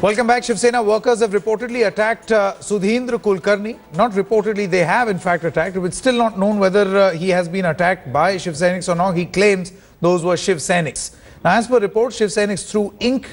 Welcome back. Shiv Sena workers have reportedly attacked Sudheendra Kulkarni. Not reportedly, they have in fact attacked. It's still not known whether he has been attacked by Shiv Senics or not. He claims those were Shiv Senics. Now, as per reports, Shiv Senics through Inc.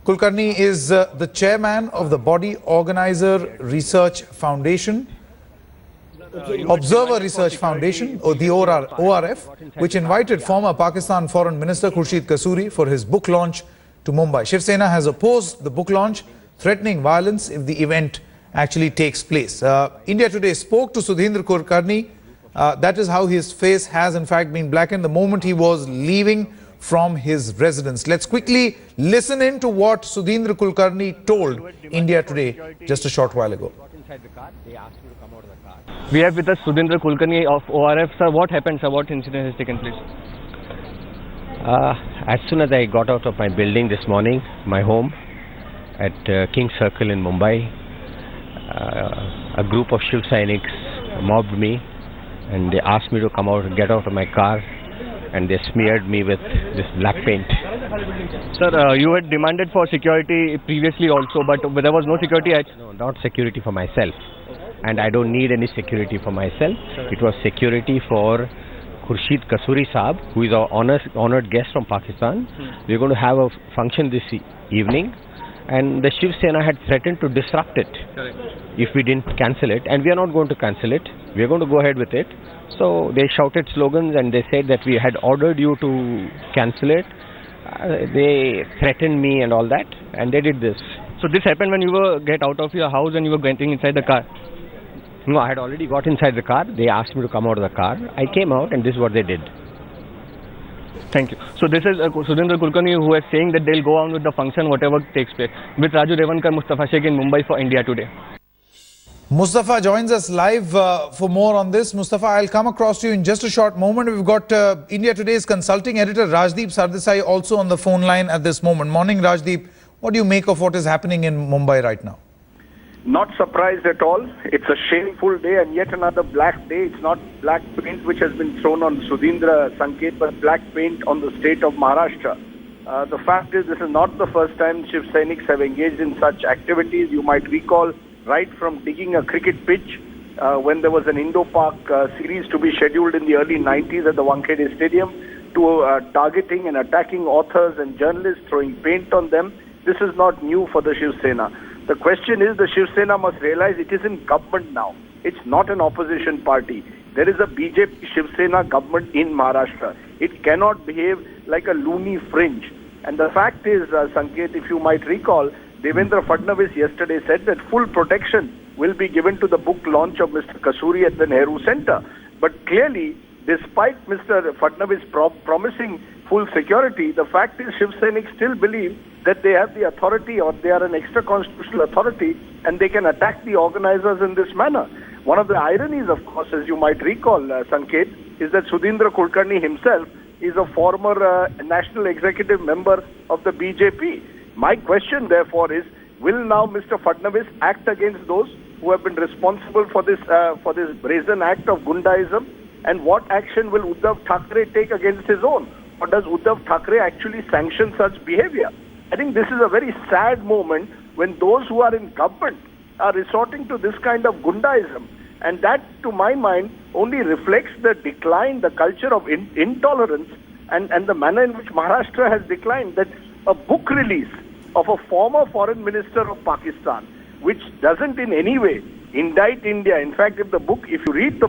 Kulkarni is the chairman of the Body Organizer Research Foundation, Observer Research Foundation, or the ORF, which invited former Pakistan Foreign Minister Khurshid Kasuri for his book launch to Mumbai. Shiv Sena has opposed the book launch, threatening violence if the event actually takes place. India Today spoke to Sudheendra Kulkarni. That is how his face has in fact been blackened the moment he was leaving from his residence. Let's quickly listen in to what Sudheendra Kulkarni told India Today just a short while ago. We have with us Sudheendra Kulkarni of ORF. Sir, what happened, sir? What incident has taken place? As soon as I got out of my building this morning, my home at King Circle in Mumbai, a group of Shiv Senics mobbed me and they asked me to come out and get out of my car, and they smeared me with this black paint. Sir, you had demanded for security previously also, but there was no security. No, not security for myself, and I don't need any security for myself. It was security for Khurshid Kasuri Saab, who is our honored guest from Pakistan. We're going to have a function this evening, and the Shiv Sena had threatened to disrupt it. Correct. If we didn't cancel it, and we are not going to cancel it. We are going to go ahead with it. So they shouted slogans and they said that we had ordered you to cancel it. They threatened me and all that, and they did this. So this happened when you were get out of your house and you were getting inside the car? No, I had already got inside the car. They asked me to come out of the car. I came out, and this is what they did. Thank you. So this is Sudheendra Kulkarni who is saying that they'll go on with the function whatever takes place. With Raju Revankar, Mustafa Sheikh in Mumbai for India Today. Mustafa joins us live for more on this. Mustafa, I'll come across to you in just a short moment. We've got India Today's consulting editor Rajdeep Sardesai also on the phone line at this moment. Morning, Rajdeep. What do you make of what is happening in Mumbai right now? Not surprised at all. It's a shameful day and yet another black day. It's not black paint which has been thrown on Sudheendra Sanket, but black paint on the state of Maharashtra. The fact is, this is not the first time Shiv Senics have engaged in such activities. You might recall right from digging a cricket pitch when there was an Indo-Pak series to be scheduled in the early 90s at the Wankhede Stadium, to targeting and attacking authors and journalists, throwing paint on them. This is not new for the Shiv Sena. The question is, the Shiv Sena must realize it is in government now. It's not an opposition party. There is a BJP Shiv Sena government in Maharashtra. It cannot behave like a loony fringe. And the fact is, Sanket, if you might recall, Devendra Fadnavis yesterday said that full protection will be given to the book launch of Mr. Kasuri at the Nehru Center. But clearly, despite Mr. Fadnavis promising full security, the fact is Shiv Senics still believe that they have the authority, or they are an extra constitutional authority, and they can attack the organizers in this manner. One of the ironies, of course, as you might recall, Sanket, is that Sudheendra Kulkarni himself is a former national executive member of the BJP. My question, therefore, is, will now Mr. Fadnavis act against those who have been responsible for this brazen act of Gundaism? And what action will Uddhav Thackeray take against his own? Or does Uddhav Thackeray actually sanction such behavior? I think this is a very sad moment when those who are in government are resorting to this kind of Gundaism. And that, to my mind, only reflects the decline, the culture of intolerance and the manner in which Maharashtra has declined. That a book release of a former foreign minister of Pakistan, which doesn't in any way indict India. In fact, if you read the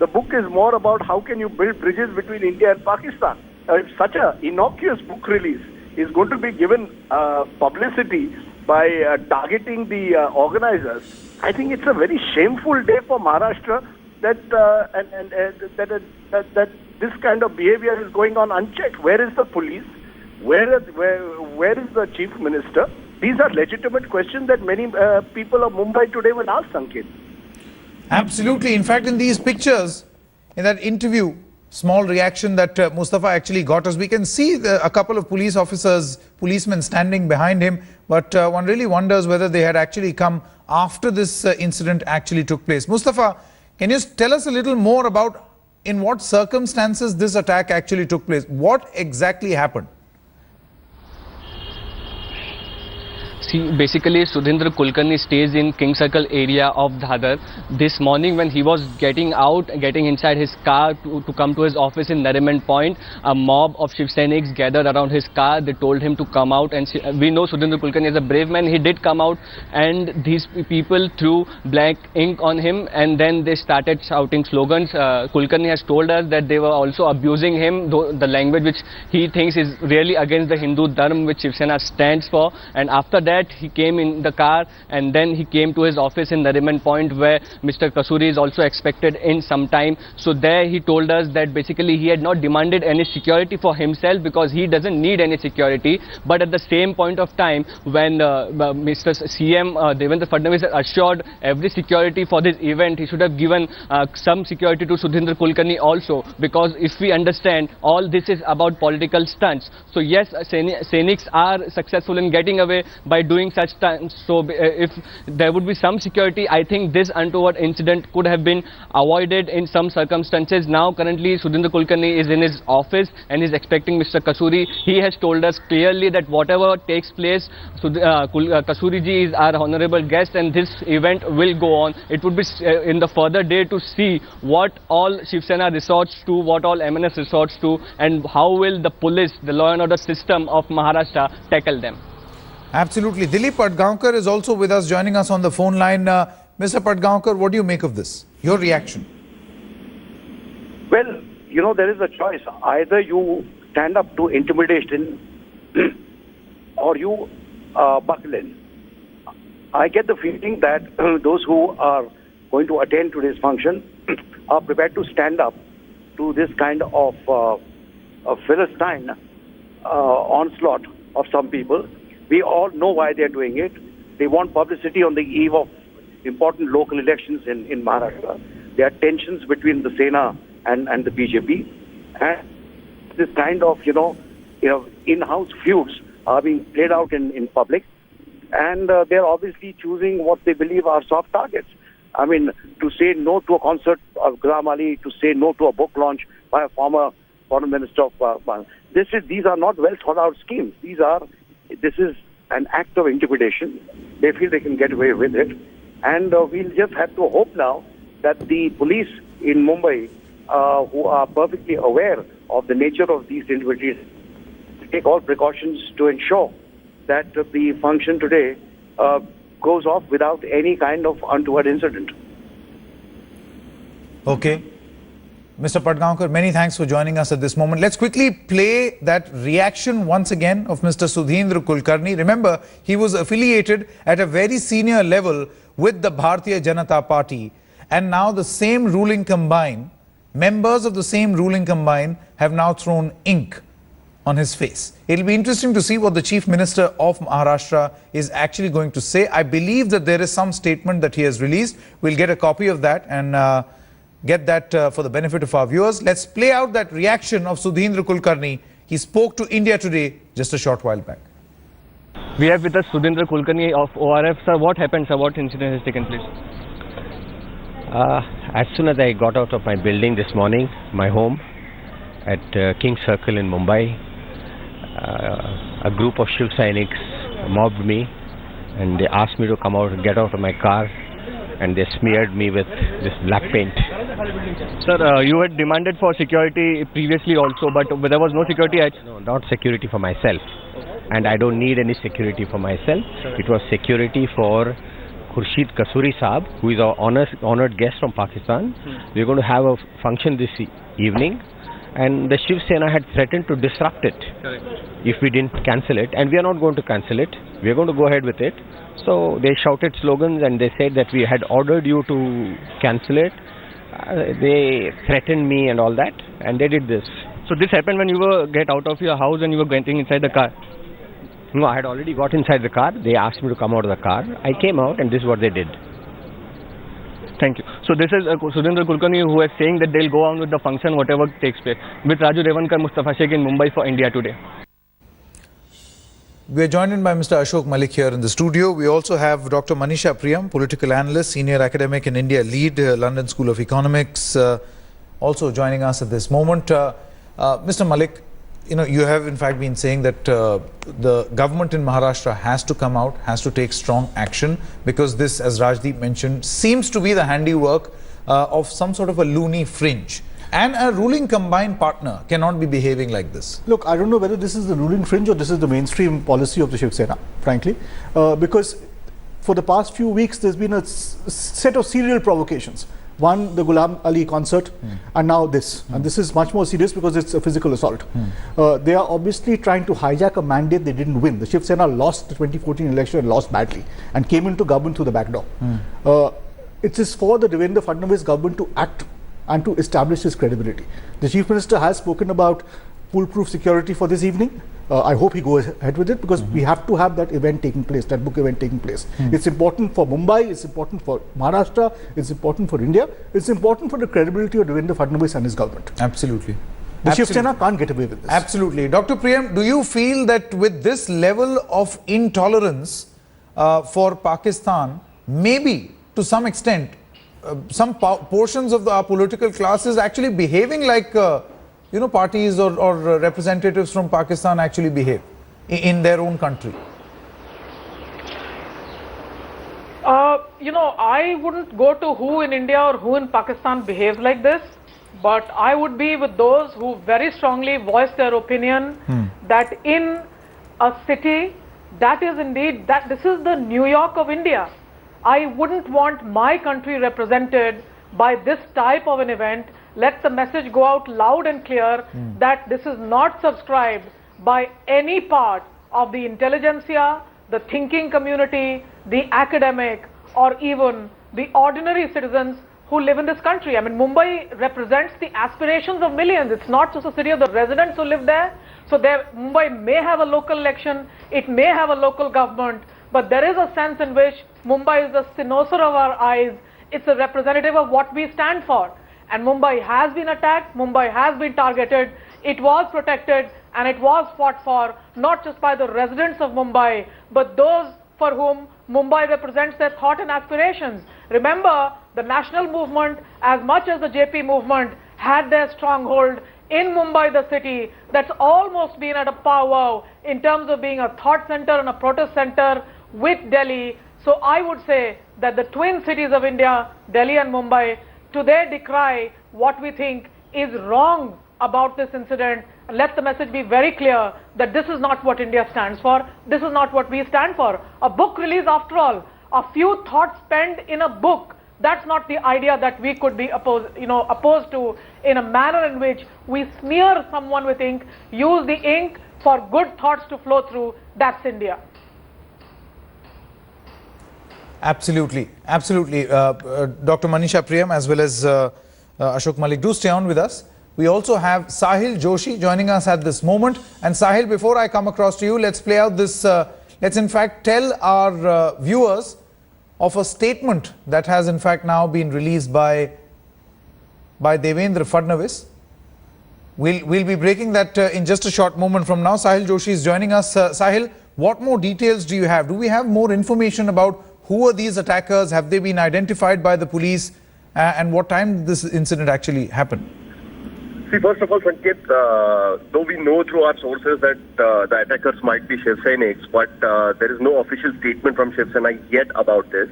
book is more about how can you build bridges between India and Pakistan. If such an innocuous book release is going to be given publicity by targeting the organizers, I think it's a very shameful day for Maharashtra that this kind of behavior is going on unchecked. Where is the police? Where is the chief minister? These are legitimate questions that many people of Mumbai today will ask, Sanket. Absolutely. In fact, in these pictures, in that interview, small reaction that Mustafa actually got us, we can see a couple of policemen standing behind him, but one really wonders whether they had actually come after this incident actually took place. Mustafa, can you tell us a little more about in what circumstances this attack actually took place? What exactly happened? See, basically Sudheendra Kulkarni stays in King Circle area of Dadar. This morning when he was getting inside his car to come to his office in Nariman Point, a mob of Shiv Senics gathered around his car. They told him to come out, and we know Sudheendra Kulkarni is a brave man. He did come out, and these people threw black ink on him, and then they started shouting slogans. Kulkarni has told us that they were also abusing him, the language which he thinks is really against the Hindu Dharma which Shiv Sena stands for. And after that he came in the car, and then he came to his office in Nariman Point, where Mr. Kasuri is also expected in some time. So there he told us that basically he had not demanded any security for himself because he doesn't need any security, but at the same point of time when Mr. CM Devendra Fadnavis assured every security for this event, he should have given some security to Sudheendra Kulkarni also, because if we understand, all this is about political stunts. So yes, Senics are successful in getting away by doing such stunts. So if there would be some security, I think this untoward incident could have been avoided in some circumstances. Now currently Sudheendra Kulkarni is in his office and is expecting Mr. Kasuri. He has told us clearly that whatever takes place, Kasuri ji is our honorable guest, and this event will go on. It would be in the further day to see what all Shiv Sena resorts to, what all MNS resorts to, and how will the police, the law and order system of Maharashtra tackle them. Absolutely. Dilip Padgaonkar is also with us, joining us on the phone line. Mr. Padgaonkar, what do you make of this? Your reaction? Well, you know, there is a choice. Either you stand up to intimidation or you buckle in. I get the feeling that those who are going to attend today's function are prepared to stand up to this kind of Philistine onslaught of some people. We all know why they're doing it. They want publicity on the eve of important local elections in Maharashtra. There are tensions between the Sena and the BJP. And this kind of, in-house feuds are being played out in public. And they're obviously choosing what they believe are soft targets. I mean, to say no to a concert of Ghulam Ali, to say no to a book launch by a former foreign minister of these are not well thought out schemes. This is an act of intimidation. They feel they can get away with it. And we'll just have to hope now that the police in Mumbai, who are perfectly aware of the nature of these intimidations, take all precautions to ensure that the function today goes off without any kind of untoward incident. Okay. Mr. Padgaonkar, many thanks for joining us at this moment. Let's quickly play that reaction once again of Mr. Sudheendra Kulkarni. Remember, he was affiliated at a very senior level with the Bharatiya Janata Party. And now the same ruling combine, members of the same ruling combine have now thrown ink on his face. It'll be interesting to see what the Chief Minister of Maharashtra is actually going to say. I believe that there is some statement that he has released. We'll get a copy of that and get that for the benefit of our viewers. Let's play out that reaction of Sudheendra Kulkarni. He spoke to India Today just a short while back. We have with us Sudheendra Kulkarni of ORF. Sir, what happened, sir? What incident has taken place? As soon as I got out of my building this morning, my home at King Circle in Mumbai, a group of Shiv Senics mobbed me and they asked me to come out and get out of my car, and they smeared me with this black paint. Sir, you had demanded for security previously also, but there was no security. No, not security for myself. And I don't need any security for myself. It was security for Khurshid Kasuri Saab, who is our honored guest from Pakistan. We're going to have a function this evening, and the Shiv Sena had threatened to disrupt it if we didn't cancel it, and we are not going to cancel it. We are going to go ahead with it. So they shouted slogans and they said that we had ordered you to cancel it. They threatened me and all that, and they did this. So this happened when you were get out of your house and you were getting inside the car? No, I had already got inside the car. They asked me to come out of the car. I came out and this is what they did. Thank you. So this is Sudheendra Kulkarni who is saying that they'll go on with the function whatever takes place. With Raju Revankar, Mustafa Sheikh in Mumbai for India Today. We are joined in by Mr. Ashok Malik here in the studio. We also have Dr. Manisha Priyam, political analyst, senior academic in India, lead London School of Economics, also joining us at this moment. Mr. Malik, you have in fact been saying that the government in Maharashtra has to come out, has to take strong action, because this, as Rajdeep mentioned, seems to be the handiwork of some sort of a loony fringe. And a ruling combined partner cannot be behaving like this. Look, I don't know whether this is the ruling fringe or this is the mainstream policy of the Shiv Sena, frankly, because for the past few weeks there's been a set of serial provocations. One, the Ghulam Ali concert, and now this. And this is much more serious because it's a physical assault. They are obviously trying to hijack a mandate they didn't win. The Shiv Sena lost the 2014 election and lost badly and came into government through the back door. It is for the Devendra Fadnavis government to act and to establish his credibility. The Chief Minister has spoken about foolproof security for this evening. I hope he goes ahead with it, because we have to have that event taking place, that book event taking place. It's important for Mumbai, it's important for Maharashtra, it's important for India, it's important for the credibility of Devendra Fadnavis and his government. Absolutely. The Shiv Sena can't get away with this. Absolutely. Dr. Priyam, do you feel that with this level of intolerance for Pakistan, maybe to some extent, some portions of our political class is actually behaving like parties or representatives from Pakistan actually behave in their own country? I wouldn't go to who in India or who in Pakistan behaves like this, but I would be with those who very strongly voice their opinion that in a city that is indeed, that this is the New York of India. I wouldn't want my country represented by this type of an event. Let the message go out loud and clear that this is not subscribed by any part of the intelligentsia, the thinking community, the academic, or even the ordinary citizens who live in this country. I mean, Mumbai represents the aspirations of millions. It's not just a city of the residents who live there. So Mumbai may have a local election, it may have a local government, but there is a sense in which Mumbai is the cynosure of our eyes. It's a representative of what we stand for. And Mumbai has been attacked, Mumbai has been targeted, it was protected, and it was fought for, not just by the residents of Mumbai, but those for whom Mumbai represents their thought and aspirations. Remember, the national movement, as much as the JP movement, had their stronghold in Mumbai, the city, that's almost been at a powwow in terms of being a thought center and a protest center with Delhi. So I would say that the twin cities of India, Delhi and Mumbai, today decry what we think is wrong about this incident. Let the message be very clear that this is not what India stands for. This is not what we stand for. A book release, after all, a few thoughts penned in a book, that's not the idea that we could be opposed to in a manner in which we smear someone with ink, use the ink for good thoughts to flow through. That's India. Absolutely, absolutely. Dr. Manisha Priyam as well as Ashok Malik, do stay on with us. We also have Sahil Joshi joining us at this moment. And Sahil, before I come across to you, let's play out this, let's in fact tell our viewers of a statement that has in fact now been released by Devendra Fadnavis. We'll be breaking that in just a short moment from now. Sahil Joshi is joining us. Sahil, what more details do you have? Do we have more information about who are these attackers? Have they been identified by the police? And what time did this incident actually happen? See, first of all, Sanket, though we know through our sources that the attackers might be Shiv Senics, but there is no official statement from Shiv Sena yet about this.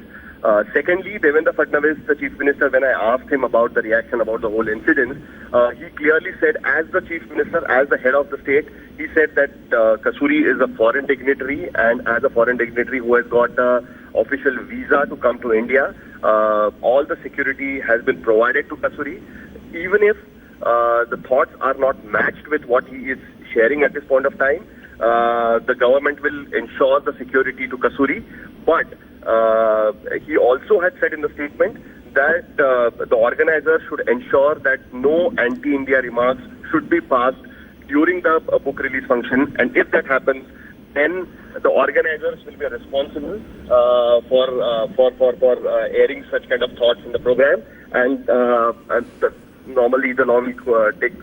Secondly, Devendra Fadnavis, the Chief Minister, when I asked him about the reaction about the whole incident, he clearly said, as the Chief Minister, as the head of the state, he said that Kasuri is a foreign dignitary, and as a foreign dignitary who has got the official visa to come to India, all the security has been provided to Kasuri. Even if the thoughts are not matched with what he is sharing at this point of time, the government will ensure the security to Kasuri. But he also had said in the statement that the organizers should ensure that no anti-India remarks should be passed during the book release function, and if that happens, then the organizers will be responsible for airing such kind of thoughts in the program, and normally the law will take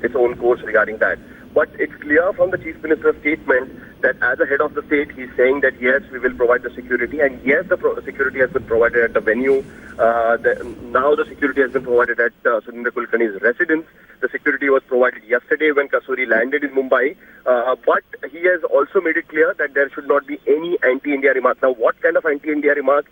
its own course regarding that. but it's clear from the Chief Minister's statement that as a head of the state, he's saying that yes, we will provide the security, and yes, the security has been provided at the venue. Now the security has been provided at Sudheendra Kulkarni's residence. The security was provided yesterday when Kasuri landed in Mumbai, but he has also made it clear that there should not be any anti-India remark. Now, what kind of anti-India remark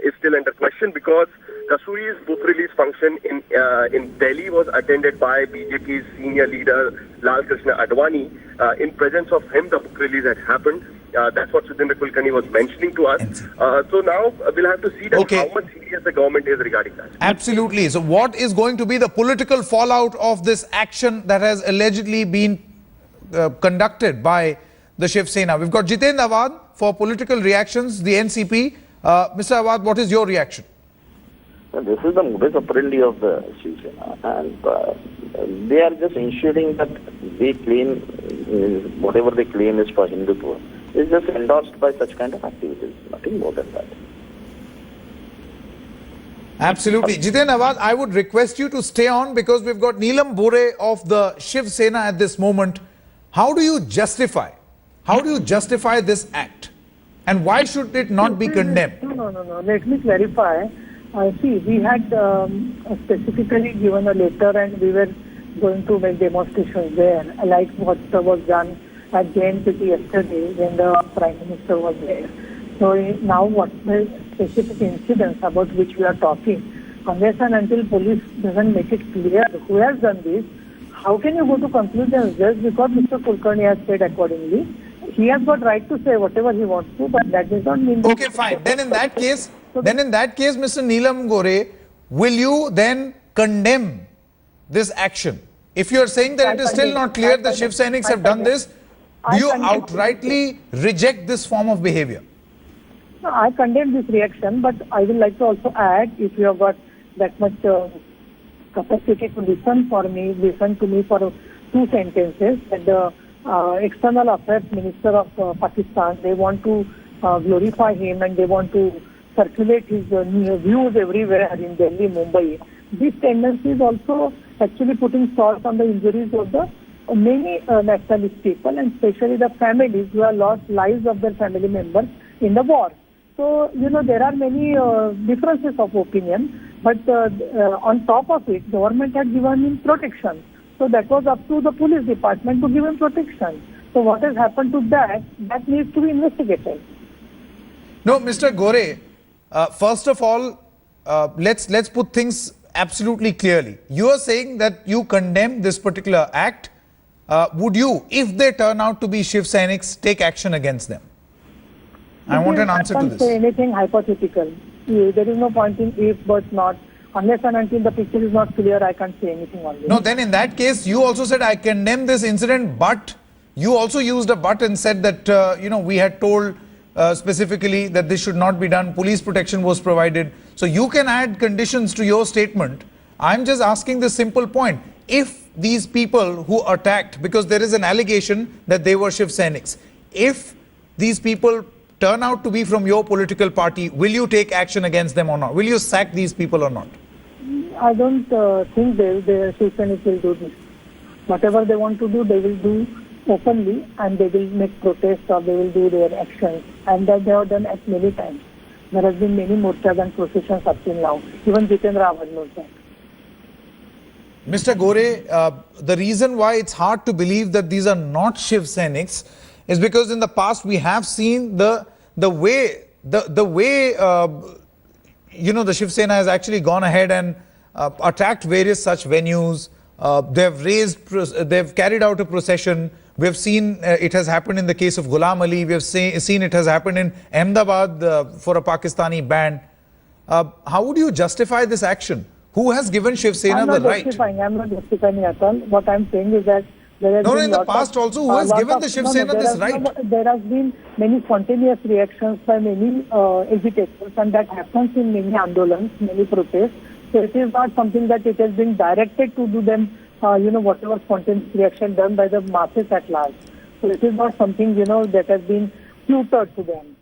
is still under question, because Kasuri's book release function in Delhi was attended by BJP's senior leader Lal Krishna Advani. In presence of him, the book release had happened. That's what Sudheendra Kulkarni was mentioning to us. So now we'll have to see that how much serious the government is regarding that. Absolutely. So what is going to be the political fallout of this action that has allegedly been conducted by the Shiv Sena? We've got Jitendra Awad for political reactions, the NCP. Mr. Awad, what is your reaction? Well, this is the modus operandi of the Shiv Sena, and they are just ensuring that they claim, whatever they claim is for Hindutva, is just endorsed by such kind of activities, nothing more than that. Absolutely. Jitendra Awad, I would request you to stay on because we've got Neelam Bore of the Shiv Sena at this moment. How do you justify this act? And why should it not be condemned? No. Let me clarify. See, we had specifically given a letter and we were going to make demonstrations there, like what was done at JNPT yesterday when the Prime Minister was there. So now what the specific incidents about which we are talking, unless and until police doesn't make it clear who has done this, how can you go to conclusions just because Mr. Kulkarni has said accordingly? He has got right to say whatever he wants to, but that does not mean that... Okay, fine. Then in that case, Mr. Neelam Gore, will you then condemn this action? If you are saying that it is still not clear that Shiv Sainiks have done this, do you outrightly reject this form of behavior? No, I condemn this reaction, but I would like to also add, if you have got that much capacity to listen to me for 2 sentences, that the External Affairs Minister of Pakistan, they want to glorify him and they want to circulate his views everywhere in Delhi, Mumbai. This tendency is also actually putting salt on the injuries of the many nationalist people, and especially the families who have lost lives of their family members in the war. So, there are many differences of opinion, but on top of it, government had given him protection. So that was up to the police department to give him protection. So what has happened to that needs to be investigated. No, Mr. Gore, first of all, let's put things absolutely clearly. You are saying that you condemn this particular act. Would you, if they turn out to be Shiv Sainiks, take action against them? I want an answer to this. I can't say anything hypothetical. There is no point in if but not. Unless and until the picture is not clear, I can't say anything on this. No, then in that case, you also said, I condemn this incident, but you also used a but and said that, we had told specifically that this should not be done. Police protection was provided. So you can add conditions to your statement. I'm just asking this simple point. If these people who attacked, because there is an allegation that they were Shiv Sainiks, if these people turn out to be from your political party, will you take action against them or not? Will you sack these people or not? I don't think the Shiv Sainiks will do this. Whatever they want to do, they will do openly, and they will make protests or they will do their actions. And that they have done at many times. There has been many morchas and processions up till now. Even Jitendra Awad knows that. Mr. Gore, the reason why it's hard to believe that these are not Shiv Sainiks is because in the past we have seen the way the Shiv Sena has actually gone ahead and attacked various such venues. They've carried out a procession. We've seen it has happened in the case of Ghulam Ali. We've seen it has happened in Ahmedabad for a Pakistani band. How would you justify this action? Who has given Shiv Sena the right? I'm not justifying at all. What I'm saying is that there has been in the past also, who has given the Shiv Sena this right? There has been many spontaneous reactions by many agitators, and that happens in many andolans, many protests. So it is not something that it has been directed to do them, whatever spontaneous reaction done by the masses at large. So it is not something, that has been tutored to them.